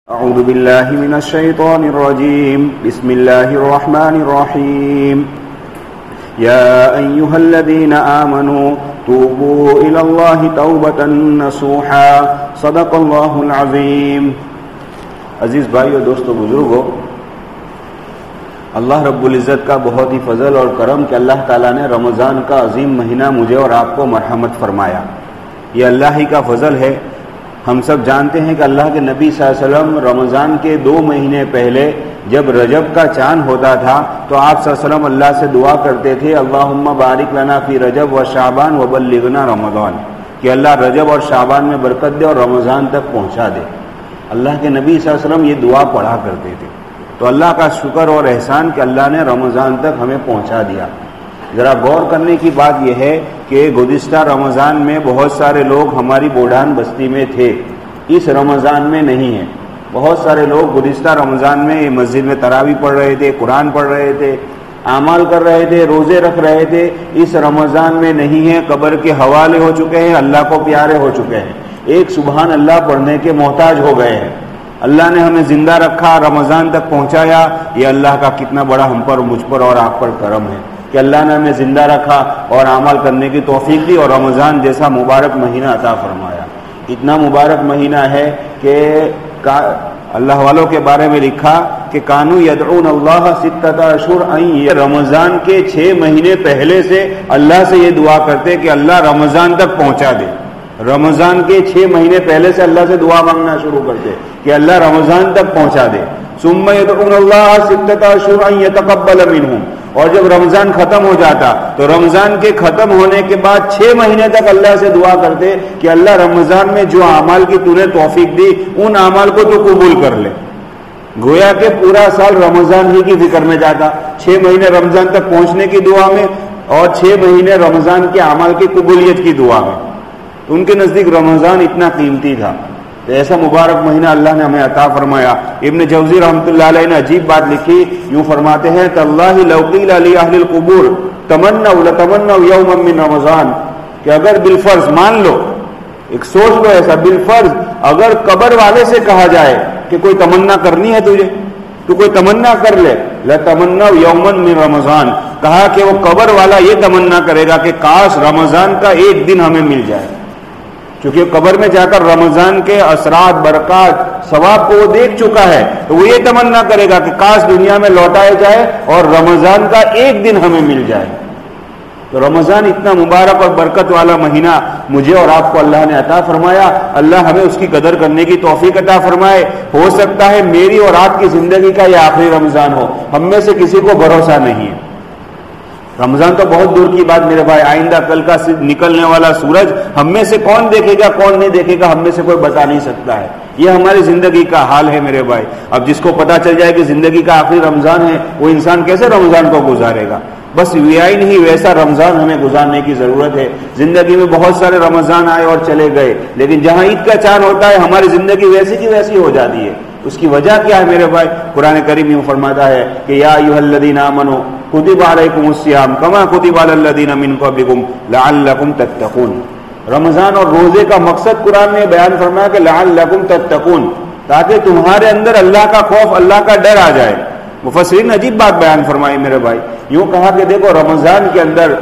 اعوذ باللہ من الشیطان الرجیم بسم اللہ الرحمن الرحیم یا ایہا الذین آمنوا توبوا الی اللہ توبۃ نصوحا صدق اللہ العظیم۔ عزیز بھائیو، دوستو، بزرگو، اللہ رب العزت کا بہت ہی فضل اور کرم کہ اللہ تعالیٰ نے رمضان کا عظیم مہینہ مجھے اور آپ کو مرحمت فرمایا۔ یہ اللہ ہی کا فضل ہے۔ ہم سب جانتے ہیں کہ اللہ کے نبی صلی اللہ علیہ وسلم رمضان کے 2 مہینے پہلے جب رجب کا چاند ہوتا تھا تو آپ صلی اللہ علیہ وسلم اللہ سے دعا کرتے تھے، اللہم بارک لنا فی رجب و شعبان وبلغنا رمضان، کہ اللہ رجب اور شعبان میں برکت دے اور رمضان تک پہنچا دے۔ اللہ کے نبی صلی اللہ علیہ وسلم یہ دعا پڑھا کرتے تھے۔ تو اللہ کا شکر اور احسان کہ اللہ نے رمضان تک ہمیں پہنچا دیا۔ ذرا غور کرنے کی بات یہ ہے کہ گزشتہ رمضان میں بہت سارے لوگ ہماری بوڈھان بستی میں تھے، اس رمضان میں نہیں ہیں۔ بہت سارے لوگ گزشتہ رمضان میں مسجد میں تراویح پڑھ رہے تھے، قرآن پڑھ رہے تھے، اعمال کر رہے تھے، روزے رکھ رہے تھے، اس رمضان میں نہیں ہیں، قبر کے حوالے ہو چکے ہیں، اللہ کو پیارے ہو چکے ہیں، ایک سبحان اللہ پڑھنے کے محتاج ہو گئے ہیں۔ اللہ نے ہمیں زندہ رکھا، رمضان تک پہنچایا، یہ اللہ کا کتنا بڑا ہم پر، مجھ پر اور آپ پر کرم ہے کہ اللہ نے ہمیں زندہ رکھا اور اعمال کرنے کی توفیق دی اور رمضان جیسا مبارک مہینہ عطا فرمایا۔ اتنا مبارک مہینہ ہے کہ اللہ والوں کے بارے میں لکھا کہ کانو یدعون اللہ ستۃ اشہر، رمضان کے 6 مہینے پہلے سے اللہ سے یہ دعا کرتے کہ اللہ رمضان تک پہنچا دے۔ رمضان کے 6 مہینے پہلے سے اللہ سے دعا مانگنا شروع کرتے کہ اللہ رمضان تک پہنچا دے۔ ثم یدعون اللہ ستۃ اشہر ان یتقبل منہم، اور جب رمضان ختم ہو جاتا تو رمضان کے ختم ہونے کے بعد 6 مہینے تک اللہ سے دعا کرتے کہ اللہ رمضان میں جو اعمال کی تو نے توفیق دی ان اعمال کو تو قبول کر لے۔ گویا کہ پورا سال رمضان ہی کی فکر میں جاتا، 6 مہینے رمضان تک پہنچنے کی دعا میں اور 6 مہینے رمضان کے اعمال کی قبولیت کی دعا میں۔ ان کے نزدیک رمضان اتنا قیمتی تھا، تو ایسا مبارک مہینہ اللہ نے ہمیں عطا فرمایا۔ ابن جوزی رحمۃ اللہ علیہ نے عجیب بات لکھی، یوں فرماتے ہیں تاللہ لو قیل لاہل القبور تمنوا لتمنوا یوما من رمضان، کہ اگر بالفرض مان لو، ایک سوچ لو ایسا، بالفرض اگر قبر والے سے کہا جائے کہ کوئی تمنا کرنی ہے تجھے تو کوئی تمنا کر لے، لتمنوا یوما من رمضان، کہا کہ وہ قبر والا یہ تمنا کرے گا کہ کاش رمضان کا ایک دن ہمیں مل جائے، کیونکہ قبر میں جا کر رمضان کے اثرات، برکات، ثواب کو وہ دیکھ چکا ہے، تو وہ یہ تمنا کرے گا کہ کاش دنیا میں لوٹایا جائے اور رمضان کا ایک دن ہمیں مل جائے۔ تو رمضان اتنا مبارک اور برکت والا مہینہ مجھے اور آپ کو اللہ نے عطا فرمایا۔ اللہ ہمیں اس کی قدر کرنے کی توفیق عطا فرمائے۔ ہو سکتا ہے میری اور آپ کی زندگی کا یہ آخری رمضان ہو، ہم میں سے کسی کو بھروسہ نہیں ہے۔ رمضان تو بہت دور کی بات میرے بھائی، آئندہ کل کا نکلنے والا سورج ہم میں سے کون دیکھے گا کون نہیں دیکھے گا ہم میں سے کوئی بتا نہیں سکتا ہے۔ یہ ہماری زندگی کا حال ہے میرے بھائی۔ اب جس کو پتا چل جائے کہ زندگی کا آخری رمضان ہے، وہ انسان کیسے رمضان کو گزارے گا؟ بس یہ نہیں، ویسا رمضان ہمیں گزارنے کی ضرورت ہے۔ زندگی میں بہت سارے رمضان آئے اور چلے گئے، لیکن جہاں عید کا چاند ہوتا ہے ہماری زندگی ویسی کی ویسی ہو جاتی ہے۔ اس کی وجہ کیا ہے میرے بھائی؟ قرآن کریم یوں فرماتا ہے کہ یا ایھا الذین آمنوا کتب علیکم الصیام کما کتب علی الذین من قبلکم لعلکم تتقون۔ رمضان اور روزے کا مقصد قرآن نے بیان فرمایا کہ لعلکم تتقون، تاکہ تمہارے اندر اللہ کا خوف، اللہ کا ڈر آ جائے۔ مفسرین نے عجیب بات بیان فرمائی میرے بھائی، یوں کہا کہ دیکھو رمضان کے اندر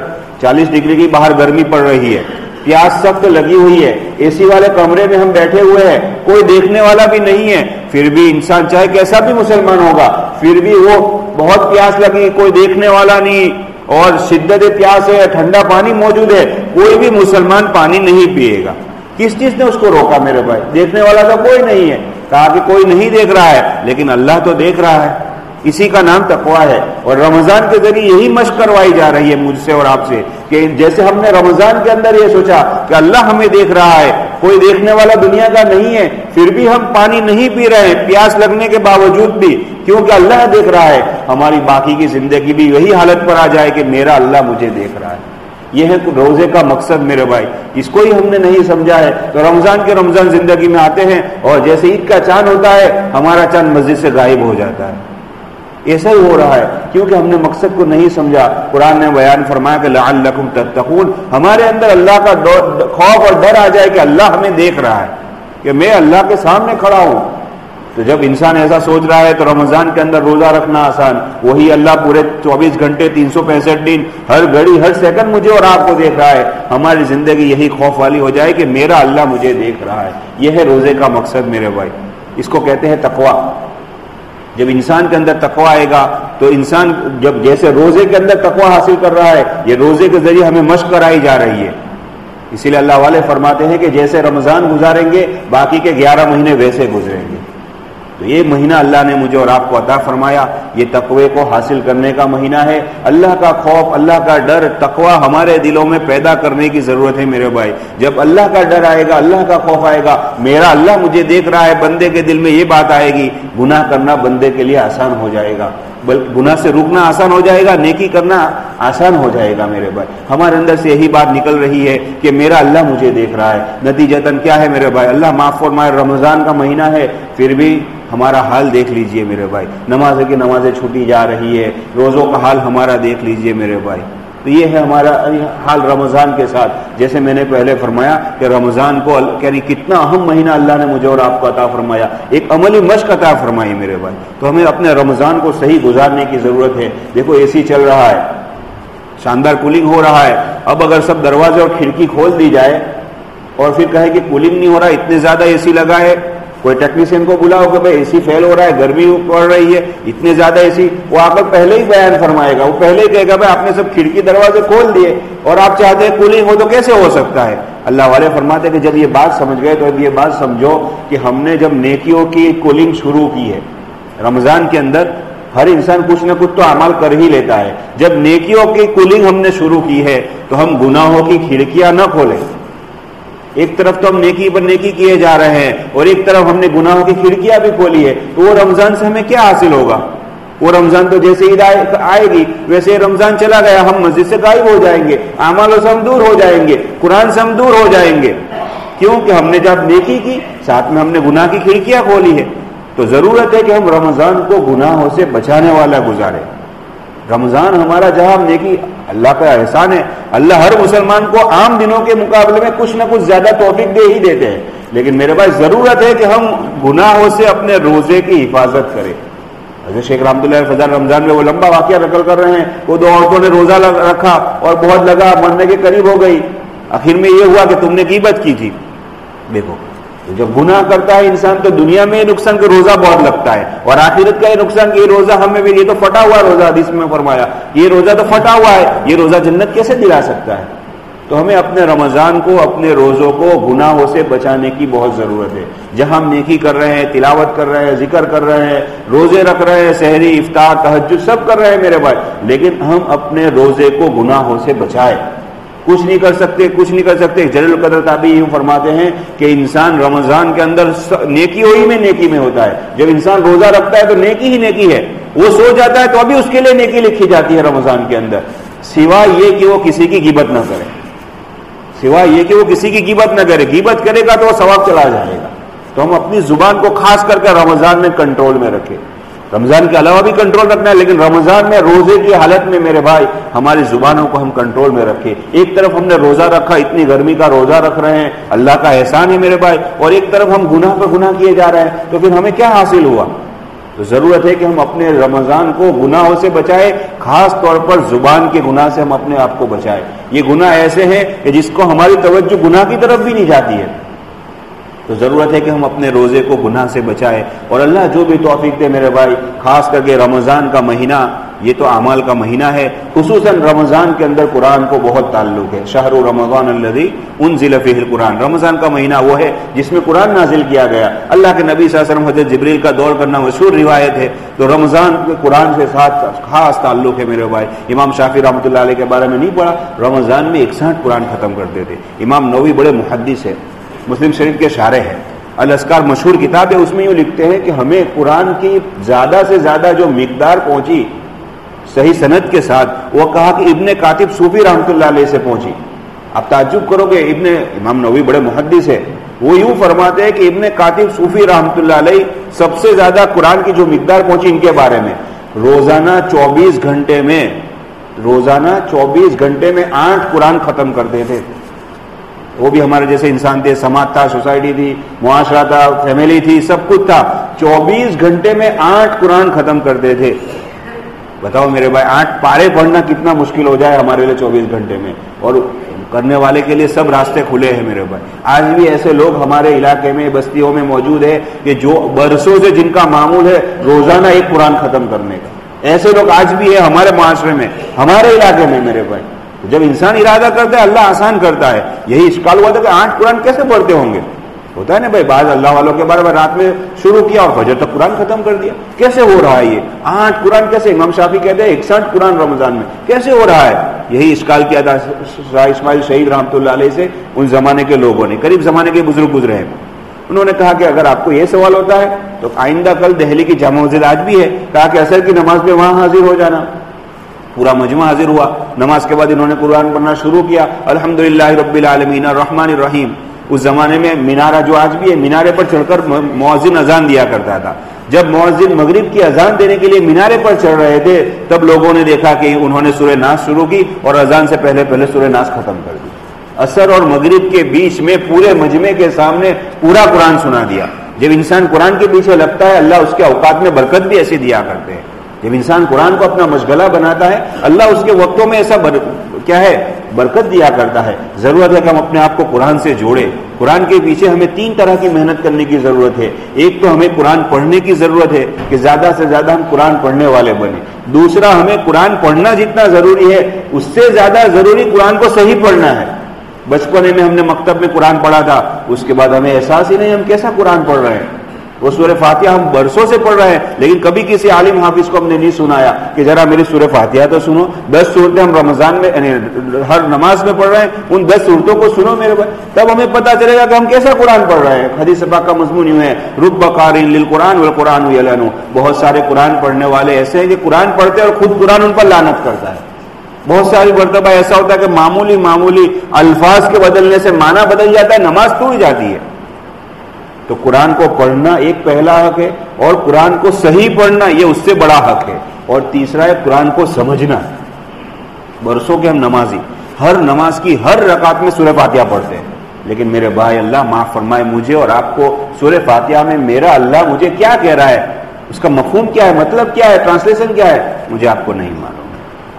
40 ڈگری کی باہر گرمی پڑ رہی ہے، پیاس سخت لگی ہوئی ہے، اے سی والے کمرے میں ہم بیٹھے ہوئے ہیں، کوئی دیکھنے والا بھی نہیں ہے، پھر بھی انسان چاہے کیسا بھی مسلمان ہوگا پھر بھی وہ بہت پیاس لگی، کوئی دیکھنے والا نہیں اور شدت پیاس ہے، ٹھنڈا پانی موجود ہے، کوئی بھی مسلمان پانی نہیں پیے گا۔ کس چیز نے اس کو روکا میرے بھائی؟ دیکھنے والا تو کوئی نہیں ہے، کہا کہ کوئی نہیں دیکھ رہا ہے لیکن اللہ تو دیکھ رہا ہے۔ اسی کا نام تقویٰ ہے، اور رمضان کے ذریعے یہی مشق کروائی جا رہی ہے مجھ سے اور آپ سے کہ جیسے ہم نے رمضان کے اندر یہ سوچا کہ اللہ ہمیں دیکھ رہا ہے، کوئی دیکھنے والا دنیا کا نہیں ہے، پھر بھی ہم پانی نہیں پی رہے پیاس لگنے کے باوجود بھی، کیونکہ اللہ دیکھ رہا ہے، ہماری باقی کی زندگی بھی وہی حالت پر آ جائے کہ میرا اللہ مجھے دیکھ رہا ہے۔ یہ ہے روزے کا مقصد میرے بھائی، اس کو ہی ہم نے نہیں سمجھا ہے تو رمضان زندگی میں آتے ہیں اور جیسے عید کا چاند ہوتا ہے ہمارا چاند مسجد سے غائب ہو جاتا ہے۔ ایسا ہی ہو رہا ہے کیونکہ ہم نے مقصد کو نہیں سمجھا۔ قرآن نے بیان فرمایا کہ لعلکم تتقون، ہمارے اندر اللہ کا خوف اور ڈر آ جائے کہ اللہ ہمیں دیکھ رہا ہے، کہ میں اللہ کے سامنے کھڑا ہوں، تو جب انسان ایسا سوچ رہا ہے تو رمضان کے اندر روزہ رکھنا آسان، وہی اللہ پورے 24 گھنٹے 365 دن ہر گھڑی ہر سیکنڈ مجھے اور آپ کو دیکھ رہا ہے، ہماری زندگی یہی خوف والی ہو جائے کہ میرا اللہ مجھے دیکھ رہا ہے۔ یہ ہے روزے کا مقصد میرے بھائی، اس کو کہتے ہیں تقویٰ۔ جب انسان کے اندر تقویٰ آئے گا تو انسان جب جیسے روزے کے اندر تقویٰ حاصل کر رہا ہے، یہ روزے کے ذریعے ہمیں مشق کرائی جا رہی ہے۔ اسی لیے اللہ والے فرماتے ہیں کہ جیسے رمضان گزاریں گے باقی کے 11 مہینے ویسے گزریں گے۔ تو یہ مہینہ اللہ نے مجھے اور آپ کو عطا فرمایا، یہ تقوی کو حاصل کرنے کا مہینہ ہے۔ اللہ کا خوف، اللہ کا ڈر، تقوی ہمارے دلوں میں پیدا کرنے کی ضرورت ہے میرے بھائی۔ جب اللہ کا ڈر آئے گا، اللہ کا خوف آئے گا، میرا اللہ مجھے دیکھ رہا ہے، بندے کے دل میں یہ بات آئے گی، گناہ کرنا بندے کے لیے آسان ہو جائے گا، گناہ سے رکنا آسان ہو جائے گا، نیکی کرنا آسان ہو جائے گا میرے بھائی۔ ہمارے اندر سے یہی بات نکل رہی ہے کہ میرا اللہ مجھے دیکھ رہا ہے۔ نتیجتاً کیا ہے میرے بھائی، اللہ معاف فرمائے، رمضان کا مہینہ ہے پھر بھی ہمارا حال دیکھ لیجئے میرے بھائی، نماز کی نمازیں چھوٹی جا رہی ہے، روزوں کا حال ہمارا دیکھ لیجئے میرے بھائی۔ تو یہ ہے ہمارا حال رمضان کے ساتھ۔ جیسے میں نے پہلے فرمایا کہ رمضان کو یعنی کتنا اہم مہینہ اللہ نے مجھے اور آپ کو عطا فرمایا، ایک عملی مشق عطا فرمائی میرے بھائی۔ تو ہمیں اپنے رمضان کو صحیح گزارنے کی ضرورت ہے۔ دیکھو اے سی چل رہا ہے، شاندار کولنگ ہو رہا ہے، اب اگر سب دروازے اور کھڑکی کھول دی جائے اور پھر کہے کہ کولنگ نہیں ہو رہا، اتنے زیادہ اے سی لگا ہے، کوئی ٹیکنیشین کو بلاؤ کہ بھائی اے سی فیل ہو رہا ہے، گرمی پڑ رہی ہے، اتنے زیادہ اے سی، وہ آپ کو پہلے ہی بیان فرمائے گا، وہ پہلے ہی کہے گا بھائی آپ نے سب کھڑکی دروازے کھول دیے اور آپ چاہتے ہیں کولنگ ہو تو کیسے ہو سکتا ہے؟ اللہ والے فرماتے ہیں کہ جب یہ بات سمجھ گئے تو اب یہ بات سمجھو کہ ہم نے جب نیکیوں کی کولنگ شروع کی ہے رمضان کے اندر، ہر انسان کچھ نہ کچھ تو اعمال کر ہی لیتا ہے، جب نیکیوں کی کولنگ ہم نے شروع کی ہے تو ہم گناہوں کی کھڑکیاں نہ کھولیں۔ ایک طرف تو ہم نیکی پر نیکی کیے جا رہے ہیں اور ایک طرف ہم نے گناہوں کی کھڑکیاں بھی کھولی ہے، تو وہ رمضان سے ہمیں کیا حاصل ہوگا؟ وہ رمضان تو جیسے عید آئے گی ویسے رمضان چلا گیا، ہم مسجد سے غائب ہو جائیں گے، اعمالوں سے ہم دور ہو جائیں گے، قرآن سے ہم دور ہو جائیں گے، کیونکہ ہم نے جب نیکی کی ساتھ میں ہم نے گناہ کی کھڑکیاں کھولی ہے۔ تو ضرورت ہے کہ ہم رمضان کو گناہوں سے بچانے والا گزارے۔ رمضان ہمارا جہاں نیکی، اللہ کا احسان ہے، اللہ ہر مسلمان کو عام دنوں کے مقابلے میں کچھ نہ کچھ زیادہ توفیق دے ہی دیتے ہیں، لیکن میرے بھائی ضرورت ہے کہ ہم گناہوں سے اپنے روزے کی حفاظت کریں۔ حضرت شیخ رحمۃ اللہ فضل رمضان میں وہ لمبا واقعہ نقل کر رہے ہیں، وہ 2 عورتوں نے روزہ رکھا اور بہت لگا، مرنے کے قریب ہو گئی، آخر میں یہ ہوا کہ تم نے غیبت کی تھی۔ دیکھو جب گناہ کرتا ہے انسان تو دنیا میں نقصان کہ روزہ بہت لگتا ہے، اور آخرت کا یہ نقصان کہ یہ روزہ ہمیں بھی، یہ تو پھٹا ہوا روزہ، حدیث میں فرمایا یہ روزہ تو پھٹا ہوا ہے، یہ روزہ جنت کیسے دلا سکتا ہے؟ تو ہمیں اپنے رمضان کو، اپنے روزوں کو گناہوں سے بچانے کی بہت ضرورت ہے۔ جہاں ہم نیکی کر رہے ہیں، تلاوت کر رہے ہیں، ذکر کر رہے ہیں، روزے رکھ رہے ہیں، سحری، افطار، تہجد سب کر رہے ہیں میرے بھائی، لیکن ہم اپنے روزے کو گناہوں سے بچائیں۔ کچھ نہیں کر سکتے۔ جلیل القدر تابعی یوں فرماتے ہیں کہ انسان رمضان کے اندر نیکی نیکی میں ہوتا ہے۔ جب انسان روزہ رکھتا ہے تو نیکی ہی نیکی ہے، وہ سو جاتا ہے تو ابھی اس کے لیے نیکی لکھی جاتی ہے رمضان کے اندر، سوائے یہ کہ وہ کسی کی غیبت نہ کرے، غیبت کرے گا تو وہ ثواب چلا جائے گا۔ تو ہم اپنی زبان کو خاص کر کے رمضان میں کنٹرول میں رکھیں۔ رمضان کے علاوہ بھی کنٹرول رکھنا ہے، لیکن رمضان میں روزے کی حالت میں میرے بھائی ہماری زبانوں کو ہم کنٹرول میں رکھیں۔ ایک طرف ہم نے روزہ رکھا، اتنی گرمی کا روزہ رکھ رہے ہیں، اللہ کا احسان ہے میرے بھائی، اور ایک طرف ہم گناہ پر گناہ کیے جا رہے ہیں، تو پھر ہمیں کیا حاصل ہوا؟ تو ضرورت ہے کہ ہم اپنے رمضان کو گناہوں سے بچائیں، خاص طور پر زبان کے گناہ سے ہم اپنے آپ کو بچائیں۔ یہ گناہ ایسے ہیں کہ جس کو ہماری توجہ گناہ کی طرف بھی نہیں جاتی ہے، تو ضرورت ہے کہ ہم اپنے روزے کو گناہ سے بچائیں۔ اور اللہ جو بھی توفیق دے میرے بھائی، خاص کر کے رمضان کا مہینہ یہ تو اعمال کا مہینہ ہے، خصوصاً رمضان کے اندر قرآن کو بہت تعلق ہے۔ شہر رمضان الذی انزل فیہ القرآن، رمضان کا مہینہ وہ ہے جس میں قرآن نازل کیا گیا۔ اللہ کے نبی صلی اللہ علیہ وسلم حضرت جبریل کا دور کرنا مشہور روایت ہے، تو رمضان کے قرآن کے ساتھ خاص تعلق ہے میرے بھائی۔ امام شافعی رحمۃ اللہ علیہ کے بارے میں نہیں پڑھا، رمضان میں 61 قرآن ختم کرتے تھے۔ امام نووی بڑے محدث ہے، مسلم شریف کے شارح ہیں، الاذکار مشہور کتاب ہے، اس میں یوں لکھتے ہیں کہ ہمیں قرآن کی زیادہ سے زیادہ جو مقدار پہنچی صحیح سند کے ساتھ، وہ کہا کہ ابن کاتب صوفی رحمۃ اللہ علیہ سے پہنچی۔ آپ تعجب کرو گے، امام نووی بڑے محدث ہے، وہ یوں فرماتے ہیں کہ ابن کاتب صوفی رحمۃ اللہ علیہ سب سے زیادہ قرآن کی جو مقدار پہنچی ان کے بارے میں، روزانہ 24 گھنٹے میں 8 قرآن ختم کرتے تھے۔ وہ بھی ہمارے جیسے انسان تھے، سماج تھا، سوسائٹی تھی، معاشرہ تھا، فیملی تھی، سب کچھ تھا، 24 گھنٹے میں 8 قرآن ختم کرتے تھے. بتاؤ میرے بھائی 8 پارے پڑھنا کتنا مشکل ہو جائے ہمارے لیے 24 گھنٹے میں, اور کرنے والے کے لیے سب راستے کھلے ہیں میرے بھائی. آج بھی ایسے لوگ ہمارے علاقے میں بستیوں میں موجود ہے کہ جو برسوں سے جن کا معمول ہے روزانہ ایک قرآن ختم کرنے کا. ایسے لوگ آج بھی ہے ہمارے معاشرے میں, ہمارے علاقے میں میرے بھائی. جب انسان ارادہ کرتا ہے اللہ آسان کرتا ہے. یہی اشکال ہوا تھا کہ 8 قرآن کیسے پڑھتے ہوں گے. ہوتا ہے نا بھائی, بعض اللہ والوں کے بارے میں رات میں شروع کیا اور فجر تک قرآن ختم کر دیا. کیسے ہو رہا ہے یہ 8 قرآن کیسے؟ امام شافعی کہتے ہیں 61 قرآن رمضان میں کیسے ہو رہا ہے. یہی اشکال کیا تھا اسماعیل شہید رحمۃ اللہ علیہ سے ان زمانے کے لوگوں نے, قریب زمانے کے بزرگ گزرے ہیں. انہوں نے کہا کہ اگر آپ کو یہ سوال ہوتا ہے تو آئندہ کل دہلی کی جامع مسجد آج بھی ہے, کہا کہ عصر کی نماز میں وہاں حاضر ہو جانا. پورا مجمع حاضر ہوا. نماز کے بعد انہوں نے قرآن پڑھنا شروع کیا. الحمدللہ رب العالمین الرحمن الرحیم. اس زمانے میں مینارہ جو آج بھی ہے, مینارے پر چڑھ کر مؤذن اذان دیا کرتا تھا. جب مؤذن مغرب کی اذان دینے کے لیے مینارے پر چڑھ رہے تھے تب لوگوں نے دیکھا کہ انہوں نے سورہ ناس شروع کی اور اذان سے پہلے سورہ ناس ختم کر دی. عصر اور مغرب کے بیچ میں پورے مجمع کے سامنے پورا قرآن سنا دیا. جب انسان قرآن کے پیچھے لگتا ہے اللہ اس کے اوقات میں برکت بھی ایسی دیا کرتے ہیں. جب انسان قرآن کو اپنا مشغلہ بناتا ہے اللہ اس کے وقتوں میں ایسا کیا ہے برکت دیا کرتا ہے. ضرورت ہے کہ ہم اپنے آپ کو قرآن سے جوڑیں. قرآن کے پیچھے ہمیں 3 طرح کی محنت کرنے کی ضرورت ہے. ایک تو ہمیں قرآن پڑھنے کی ضرورت ہے کہ زیادہ سے زیادہ ہم قرآن پڑھنے والے بنیں. دوسرا, ہمیں قرآن پڑھنا جتنا ضروری ہے اس سے زیادہ ضروری قرآن کو صحیح پڑھنا ہے. بچپنے میں ہم نے مکتب میں قرآن پڑھا تھا, اس کے بعد ہمیں احساس ہی نہیں ہم کیسا قرآن پڑھ رہے ہیں. وہ سورہ فاتحہ ہم برسوں سے پڑھ رہے ہیں لیکن کبھی کسی عالم حافظ کو ہم نے نہیں سنایا کہ ذرا میری سورہ فاتحہ تو سنو. 10 صورتیں ہم رمضان میں یعنی ہر نماز میں پڑھ رہے ہیں, ان 10 صورتوں کو سنو میرے بھائی, تب ہمیں پتہ چلے گا کہ ہم کیسا قرآن پڑھ رہے ہیں. حدیث پاک کا مضمون یوں ہے رب قارئ للقرآن والقرآن یلعنہ. بہت سارے قرآن پڑھنے والے ایسے ہیں کہ قرآن پڑھتے ہیں اور خود قرآن ان پر لعنت کرتا ہے. بہت ساری مرتبہ ایسا ہوتا ہے کہ معمولی الفاظ کے بدلنے سے معنی بدل جاتا ہے, نماز ٹوٹ جاتی ہے. تو قرآن کو پڑھنا ایک پہلا حق ہے, اور قرآن کو صحیح پڑھنا یہ اس سے بڑا حق ہے. اور تیسرا ہے قرآن کو سمجھنا. برسوں کے ہم نمازی ہر نماز کی ہر رکعت میں سورہ فاتحہ پڑھتے ہیں, لیکن میرے بھائی اللہ معاف فرمائے مجھے اور آپ کو سورہ فاتحہ میں میرا اللہ مجھے کیا کہہ رہا ہے, اس کا مفہوم کیا ہے, مطلب کیا ہے, ٹرانسلیشن کیا ہے, مجھے آپ کو نہیں معلوم.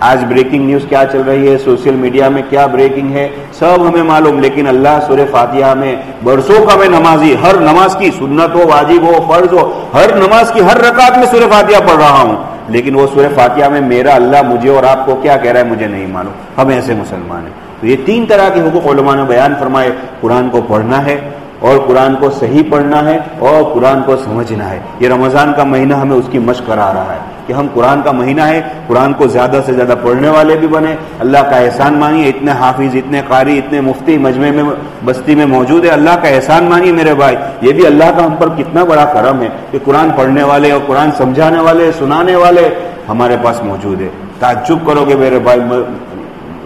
آج بریکنگ نیوز کیا چل رہی ہے, سوشل میڈیا میں کیا بریکنگ ہے, سب ہمیں معلوم, لیکن اللہ سورہ فاتحہ میں برسوں کا میں نمازی ہر نماز کی سنت ہو واجب ہو فرض ہو ہر نماز کی ہر رکعت میں سورہ فاتحہ پڑھ رہا ہوں, لیکن وہ سورہ فاتحہ میں میرا اللہ مجھے اور آپ کو کیا کہہ رہا ہے مجھے نہیں معلوم. ہم ایسے مسلمان ہیں. تو یہ 3 طرح کے حقوق علماء نے بیان فرمائے. قرآن کو پڑھنا ہے اور قرآن کو صحیح پڑھنا ہے اور قرآن کو سمجھنا ہے. یہ رمضان کا مہینہ ہمیں اس کی مشق کرا رہا ہے کہ ہم قرآن کا مہینہ ہے, قرآن کو زیادہ سے زیادہ پڑھنے والے بھی بنے. اللہ کا احسان مانیے, اتنے حافظ اتنے قاری اتنے مفتی مجمع میں بستی میں موجود ہے. اللہ کا احسان مانیے میرے بھائی, یہ بھی اللہ کا ہم پر کتنا بڑا کرم ہے کہ قرآن پڑھنے والے اور قرآن سمجھانے والے سنانے والے ہمارے پاس موجود ہے. تعجب کرو گے میرے بھائی,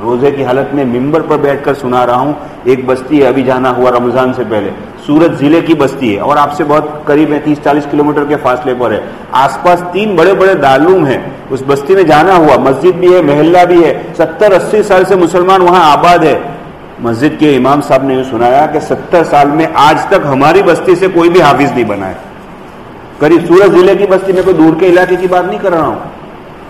روزے کی حالت میں ممبر پر بیٹھ کر سنا رہا ہوں. ایک بستی ہے, ابھی جانا ہوا رمضان سے پہلے, سورت ضلع کی بستی ہے اور آپ سے بہت قریب ہے, 30-40 کلومیٹر کے فاصلے پر ہے. آس پاس 3 بڑے بڑے دارالعلوم ہیں. اس بستی میں جانا ہوا, مسجد بھی ہے محلہ بھی ہے, 70-80 سال سے مسلمان وہاں آباد ہے. مسجد کے امام صاحب نے یہ سنایا کہ 70 سال میں آج تک ہماری بستی سے کوئی بھی حافظ نہیں بنا ہے. قریب سورت ضلع کی بستی میں, کوئی دور کے علاقے کی بات نہیں کر رہا ہوں.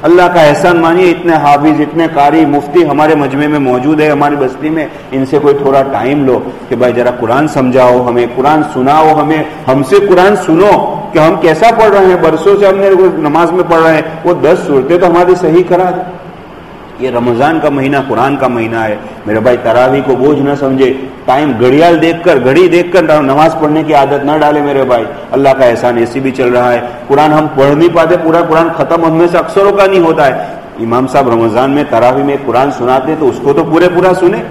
اللہ کا احسان مانیے, اتنے حافظ اتنے قاری مفتی ہمارے مجمع میں موجود ہے ہماری بستی میں. ان سے کوئی تھوڑا ٹائم لو کہ بھائی ذرا قرآن سمجھاؤ ہمیں, قرآن سناؤ ہمیں, ہم سے قرآن سنو کہ ہم کیسا پڑھ رہے ہیں. برسوں سے ہم نے نماز میں پڑھ رہے ہیں, وہ 10 صورتیں تو ہماری صحیح کرا دیں. یہ رمضان کا مہینہ قرآن کا مہینہ ہے میرے بھائی. تراویح کو بوجھ نہ سمجھے, ٹائم گھڑیال دیکھ کر گھڑی دیکھ کر نماز پڑھنے کی عادت نہ ڈالے میرے بھائی. اللہ کا احسان ایسی بھی چل رہا ہے, قرآن ہم پڑھ نہیں پاتے, پورا قرآن ختم ہم میں سے اکثروں کا نہیں ہوتا ہے. امام صاحب رمضان میں تراویح میں قرآن سناتے تو اس کو تو پورا سنے.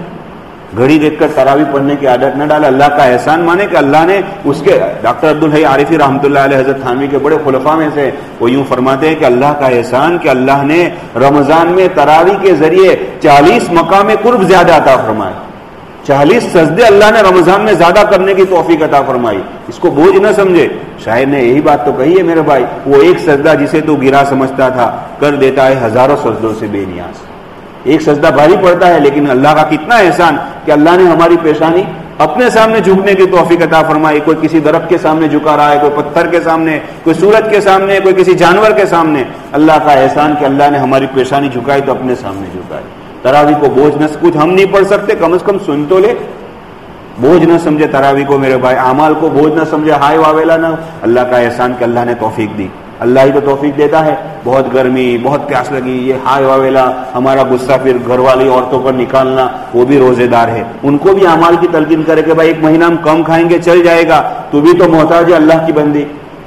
گھڑی دیکھ کر تراویح پڑھنے کی عادت نہ ڈالے. اللہ کا احسان مانے کہ اللہ نے اس کے ڈاکٹر عبدالحی عارفی رحمۃ اللہ علیہ حضرت تھانوی کے بڑے خلفاء میں سے, وہ یوں فرماتے ہیں کہ اللہ کا احسان کہ اللہ نے رمضان میں تراویح کے ذریعے 40 مقام قرب زیادہ عطا فرمائے. 40 سجدے اللہ نے رمضان میں زیادہ کرنے کی توفیق عطا فرمائی. اس کو بوجھ نہ سمجھے. شاعر نے یہی بات تو کہی ہے میرے بھائی, وہ ایک سجدہ جسے تو گرا سمجھتا تھا کر دیتا ہے ہزاروں سجدوں سے بے نیاز. ایک سجدہ بھاری پڑتا ہے لیکن اللہ کا کتنا احسان کہ اللہ نے ہماری پیشانی اپنے سامنے جھکنے کی توفیق عطا فرمائی. کوئی کسی درخت کے سامنے جھکا رہا ہے, کوئی پتھر کے سامنے, کوئی سورج کے سامنے, کوئی کسی جانور کے سامنے. اللہ کا احسان کہ اللہ نے ہماری پیشانی جھکائی تو اپنے سامنے جھکائی. تراویح کو بوجھ نہ, کچھ ہم نہیں پڑھ سکتے, کم از کم سن تو لے. بوجھ نہ سمجھے تراویح کو میرے بھائی, اعمال کو بوجھ نہ سمجھے, ہائے واویلا نہ. اللہ کا احسان کہ اللہ نے توفیق دی. اللہ ہی تو توفیق دیتا ہے. بہت گرمی, بہت پیاس لگی, یہ ہائے واویلا, ہمارا غصہ پھر گھر والی عورتوں پر نکالنا, وہ بھی روزے دار ہے, ان کو بھی اعمال کی تلقین کرے کہ بھائی ایک مہینہ ہم کم کھائیں گے چل جائے گا, تو بھی تو محتاج ہے اللہ کی بندی.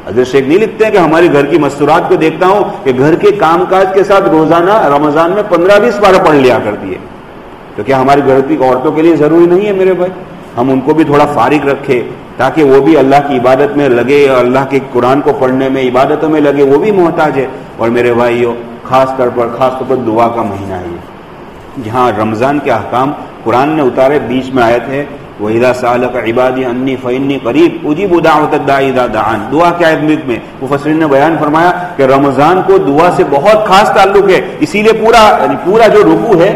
حضرت شیخ نہیں لکھتے ہیں کہ ہماری گھر کی مستورات کو دیکھتا ہوں کہ گھر کے کام کاج کے ساتھ روزانہ رمضان میں 15-20 بار پڑھ لیا کرتی ہے. تو کیا ہماری گھر کی عورتوں کے لیے ضروری نہیں ہے میرے بھائی ہم ان کو بھی تھوڑا فارغ رکھے تاکہ وہ بھی اللہ کی عبادت میں لگے, اللہ کے قرآن کو پڑھنے میں, عبادتوں میں لگے, وہ بھی محتاج ہے. اور میرے بھائیو خاص طور پر دعا کا مہینہ ہے یہ, جہاں رمضان کے احکام قرآن نے اتارے. بیچ میں آیت ہے وَإِذَا سَأَلَكَ عِبَادِي عَنِّي فَإِنِّي قَرِيبٌ أُجِيبُ دَعْوَةَ الدَّاعِ إِذَا دَعَانِ. دعا کیا ہے میں مفسرین نے بیان فرمایا کہ رمضان کو دعا سے بہت خاص تعلق ہے, اسی لیے پورا جو رکوع ہے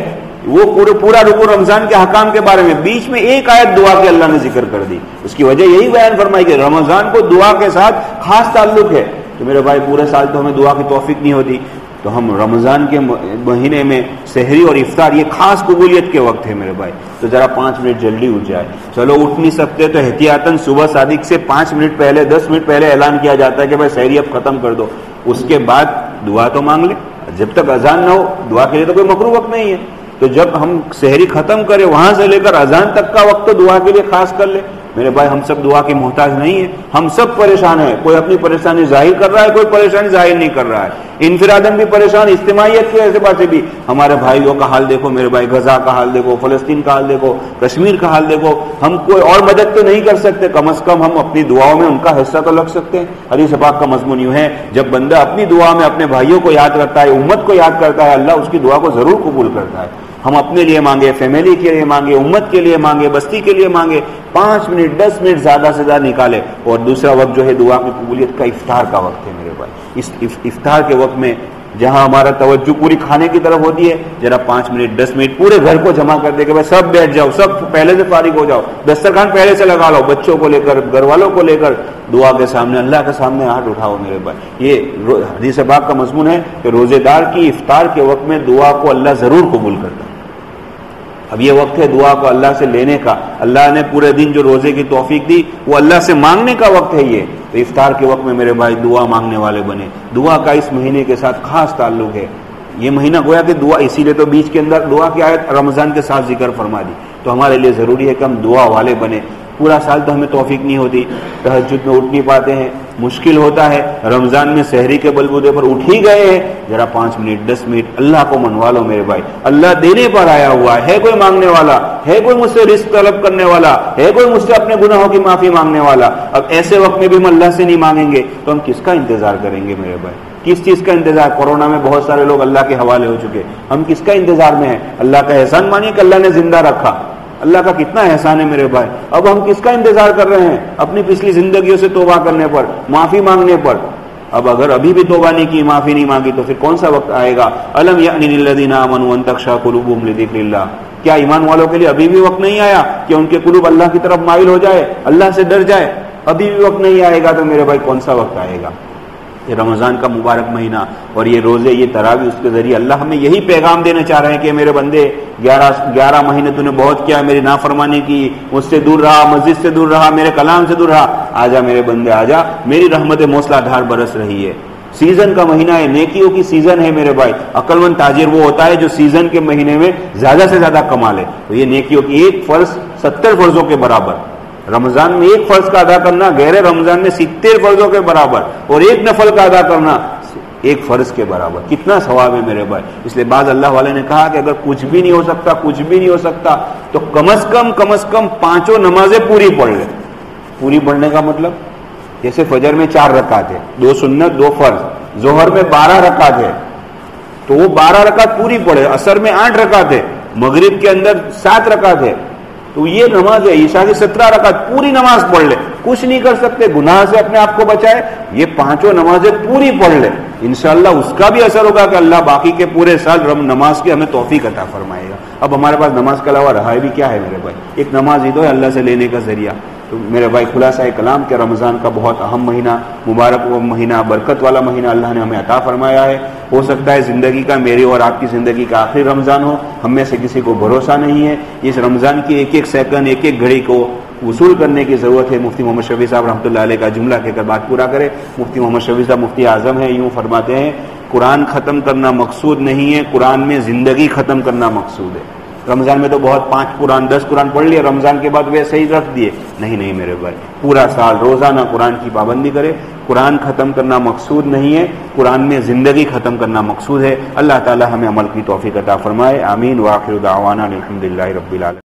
وہ پورا رکوع رمضان کے حکام کے بارے میں, بیچ میں ایک آیت دعا کے اللہ نے ذکر کر دی. اس کی وجہ یہی بیان فرمائی کہ رمضان کو دعا کے ساتھ خاص تعلق ہے. تو میرے بھائی پورے سال تو ہمیں دعا کی توفیق نہیں ہوتی, تو ہم رمضان کے مہینے میں سحری اور افطار یہ خاص قبولیت کے وقت ہے میرے بھائی. تو ذرا 5 منٹ جلدی اٹھ جائے. چلو اٹھ نہیں سکتے تو احتیاطاً صبح صادق سے 5 منٹ پہلے 10 منٹ پہلے اعلان کیا جاتا ہے کہ بھائی سحری اب ختم کر دو. اس کے بعد دعا تو مانگ لے, جب تک اذان نہ ہو دعا کے لیے تو کوئی مکروہ وقت نہیں ہے. تو جب ہم سحری ختم کریں وہاں سے لے کر اذان تک کا وقت تو دعا کے لیے خاص کر لے. میرے بھائی ہم سب دعا کے محتاج نہیں ہیں, ہم سب پریشان ہیں. کوئی اپنی پریشانی ظاہر کر رہا ہے, کوئی پریشانی ظاہر نہیں کر رہا ہے. انفرادن بھی پریشان, اجتماعیت کے اعتبار سے بھی. ہمارے بھائیوں کا حال دیکھو میرے بھائی, غزہ کا حال دیکھو, فلسطین کا حال دیکھو, کشمیر کا حال دیکھو. ہم کوئی اور مدد تو نہیں کر سکتے, کم از کم ہم اپنی دعاؤں میں ان کا حصہ تو لگ سکتے ہیں. حدیث پاک کا مضمون یوں ہے جب بندہ اپنی دعا میں اپنے بھائیوں کو یاد کرتا ہے, امت کو یاد کرتا ہے, اللہ اس کی دعا کو ضرور قبول کرتا ہے. ہم اپنے لیے مانگے, فیملی کے لیے مانگے, امت کے لیے مانگے, بستی کے لیے مانگے, 5 منٹ 10 منٹ زیادہ سے زیادہ نکالے. اور دوسرا وقت جو ہے دعا کی قبولیت کا افطار کا وقت ہے میرے بھائی. اس افطار کے وقت میں جہاں ہمارا توجہ پوری کھانے کی طرف ہوتی ہے, ذرا 5 منٹ 10 منٹ پورے گھر کو جمع کر دے کہ بھائی سب بیٹھ جاؤ, سب پہلے سے فارغ ہو جاؤ, دسترخوان پہلے سے لگا لو, بچوں کو لے کر گھر والوں کو لے کر دعا کے سامنے, اللہ کے سامنے ہاتھ اٹھاؤ میرے بھائی. یہ حدیث پاک کا مضمون ہے کہ روزے دار کی افطار کے وقت میں دعا کو اللہ ضرور قبول کرتا ہے. اب یہ وقت ہے دعا کو اللہ سے لینے کا. اللہ نے پورے دن جو روزے کی توفیق دی وہ اللہ سے مانگنے کا وقت ہے یہ. تو افطار کے وقت میں میرے بھائی دعا مانگنے والے بنے. دعا کا اس مہینے کے ساتھ خاص تعلق ہے. یہ مہینہ گویا کہ دعا, اسی لیے تو بیچ کے اندر دعا کی آیت رمضان کے ساتھ ذکر فرما دی. تو ہمارے لیے ضروری ہے کہ ہم دعا والے بنے. پورا سال تو ہمیں توفیق نہیں ہوتی, تہجد میں اٹھ نہیں پاتے ہیں, مشکل ہوتا ہے. رمضان میں سحری کے بلبوتے پر اٹھ ہی گئے ہیں, ذرا 5 منٹ 10 منٹ اللہ کو منوا لو میرے بھائی. اللہ دینے پر آیا ہوا ہے, کوئی مانگنے والا ہے, کوئی مجھ سے رزق طلب کرنے والا ہے, کوئی مجھ سے اپنے گناہوں کی معافی مانگنے والا. اب ایسے وقت میں بھی ہم اللہ سے نہیں مانگیں گے تو ہم کس کا انتظار کریں گے میرے بھائی؟ کس چیز کا انتظار؟ کورونا میں بہت سارے لوگ اللہ کے حوالے ہو چکے, ہم کس کا انتظار میں ہیں؟ اللہ کا احسان مانیے کہ اللہ نے زندہ رکھا. اللہ کا کتنا احسان ہے میرے بھائی. اب ہم کس کا انتظار کر رہے ہیں؟ اپنی پچھلی زندگیوں سے توبہ کرنے پر, معافی مانگنے پر. اب اگر ابھی بھی توبہ نہیں کی, معافی نہیں مانگی, تو پھر کون سا وقت آئے گا؟ الم یأن للذین آمنوا ان تخشع قلوبهم لذکر اللہ. کیا ایمان والوں کے لیے ابھی بھی وقت نہیں آیا کہ ان کے قلوب اللہ کی طرف مائل ہو جائے, اللہ سے ڈر جائے؟ ابھی بھی وقت نہیں آئے گا تو میرے بھائی کون سا وقت آئے گا؟ یہ رمضان کا مبارک مہینہ اور یہ روزے, یہ تراویح, اس کے ذریعے اللہ ہمیں یہی پیغام دینا چاہ رہے ہیں کہ میرے بندے 11 مہینے تو نے بہت کیا, میری نافرمانی کی, مجھ سے دور رہا, مسجد سے دور رہا, میرے کلام سے دور رہا. آجا میرے بندے آجا, میری رحمت موصلہ دھار برس رہی ہے. سیزن کا مہینہ ہے, نیکیوں کی سیزن ہے میرے بھائی. عقل مند تاجر وہ ہوتا ہے جو سیزن کے مہینے میں زیادہ سے زیادہ کما لے. تو یہ نیکیوں کی ایک فرض 70 فرضوں کے برابر. رمضان میں ایک فرض کا ادا کرنا غیر رمضان میں 70 فرضوں کے برابر, اور ایک نفل کا ادا کرنا ایک فرض کے برابر. کتنا ثواب ہے میرے بھائی. اس لیے بعض اللہ والے نے کہا کہ اگر کچھ بھی نہیں ہو سکتا, کچھ بھی نہیں ہو سکتا, تو کم از کم 5 نمازیں پوری پڑھ لے. پوری پڑھنے کا مطلب جیسے فجر میں 4 رکعت ہے, 2 سنت 2 فرض, ظہر میں 12 رکعت ہے تو وہ 12 رکعت پوری پڑھے. عصر میں 8 رکعت ہے, مغرب کے اندر 7 رکعت ہے, تو یہ نماز ہے. عشاء کی 17 رکعت پوری نماز پڑھ لے. کچھ نہیں کر سکتے, گناہ سے اپنے آپ کو بچائے, یہ 5 نمازیں پوری پڑھ لے. انشاءاللہ اس کا بھی اثر ہوگا کہ اللہ باقی کے پورے سال نماز کی ہمیں توفیق عطا فرمائے گا۔ اب ہمارے پاس نماز کے علاوہ رہا بھی کیا ہے میرے بھائی؟ ایک نماز ہی تو ہے اللہ سے لینے کا ذریعہ۔ تو میرے بھائی خلاصہ کلام کہ رمضان کا بہت اہم مہینہ، مبارک مہینہ، برکت والا مہینہ اللہ نے ہمیں عطا فرمایا ہے۔ ہو سکتا ہے زندگی کا، میری اور آپ کی زندگی کا آخری رمضان ہو، ہم میں سے کسی کو بھروسہ نہیں ہے۔ اس رمضان کی ایک ایک سیکنڈ، ایک ایک گھڑی کو وصول کرنے کی ضرورت ہے۔ مفتی محمد شفیع صاحب رحمۃ اللہ علیہ کا جملہ کہہ کر بات پورا کرے۔ مفتی محمد شفیع صاحب مفتی اعظم ہیں، یوں فرماتے ہیں قرآن ختم کرنا مقصود نہیں ہے، قرآن میں زندگی ختم کرنا مقصود ہے۔ رمضان میں تو بہت 5 قرآن 10 قرآن پڑھ لیا، رمضان کے بعد ویسے ہی رکھ دیے۔ نہیں میرے بھائی، پورا سال روزانہ قرآن کی پابندی کرے۔ قرآن ختم کرنا مقصود نہیں ہے، قرآن میں زندگی ختم کرنا مقصود ہے۔ اللہ تعالی ہمیں عمل کی توفیق عطا فرمائے، آمین۔ وآخر دعوانا الحمدللہ رب العالمین۔